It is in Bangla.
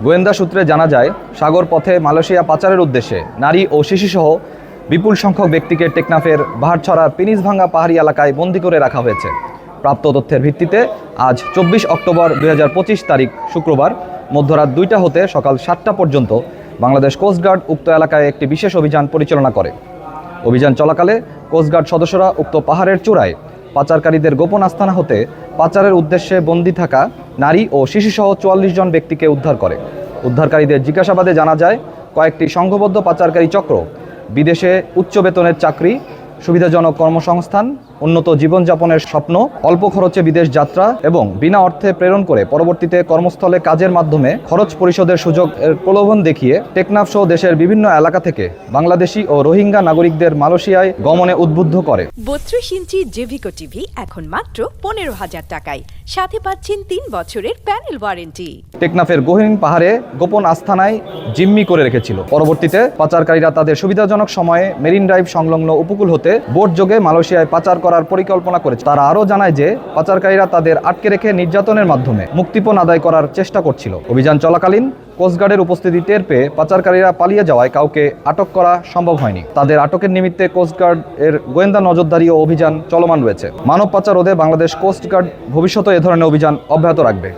গোয়েন্দা সূত্রে জানা যায়, সাগর পথে মালয়েশিয়া পাচারের উদ্দেশ্যে নারী ও শিশুসহ বিপুল সংখ্যক ব্যক্তিকে টেকনাফের বাহারছড়া পিনিসভাঙ্গা পাহাড়ি এলাকায় বন্দী করে রাখা হয়েছে। প্রাপ্ত তথ্যের ভিত্তিতে আজ 24 অক্টোবর 2025 তারিখ শুক্রবার মধ্যরাত 2টা হতে সকাল 7টা পর্যন্ত বাংলাদেশ কোস্টগার্ড উক্ত এলাকায় একটি বিশেষ অভিযান পরিচালনা করে। অভিযান চলাকালে কোস্টগার্ড সদস্যরা উক্ত পাহাড়ের চূড়ায় পাচারকারীদের গোপন আস্তানা হতে পাচারের উদ্দেশ্যে বন্দী থাকা নারী ও শিশুসহ 44 জন ব্যক্তিকে উদ্ধার করে। উদ্ধারকারীদের জিজ্ঞাসাবাদে জানা যায়, কয়েকটি সংঘবদ্ধ পাচারকারী চক্র বিদেশে উচ্চ বেতনের চাকরি, সুবিধাজনক কর্মসংস্থান, উন্নত জীবনযাপনের স্বপ্ন, অল্প খরচে বিদেশ যাত্রা এবং বিনা অর্থে প্রেরণ করে পরবর্তীতে কর্মস্থলে কাজের মাধ্যমে খরচ পরিশোধের সুযোগের প্রলোভন দেখিয়ে টেকনাফ সহ দেশের বিভিন্ন এলাকা থেকে বাংলাদেশি ও রোহিঙ্গা নাগরিকদের মালয়েশিয়ায় গমনে উদ্বুদ্ধ করে। 32 ইঞ্চি জেভিকো টিভি এখন মাত্র 15,000 টাকায়, সাথে পাচ্ছেন 3 বছরের প্যানেল ওয়ারেন্টি। টেকনাফের গহীন পাহাড়ে গোপন আস্তানায় জিম্মি করে রেখেছিল। পরবর্তীতে পাচারকারীরা তাদের সুবিধাজনক সময়ে মেরিন ড্রাইভ সংলগ্ন উপকূল হতে বোট যোগে মালয়েশিয়ায় পাচার করার পরিকল্পনা করেছে। তারা আরও জানায় যে পাচারকারীরা তাদের আটকে রেখে নির্যাতনের মাধ্যমে মুক্তিপণ আদায় করার চেষ্টা করছিল। অভিযান চলাকালীন কোস্টগার্ডের উপস্থিতি টের পেয়ে পাচারকারীরা পালিয়ে যাওয়ায় কাউকে আটক করা সম্ভব হয়নি। তাদের আটকের নিমিত্তে কোস্টগার্ড এর গোয়েন্দা নজরদারি ও অভিযান চলমান রয়েছে। মানব পাচার রোধে বাংলাদেশ কোস্টগার্ড ভবিষ্যতে এ ধরনের অভিযান অব্যাহত রাখবে।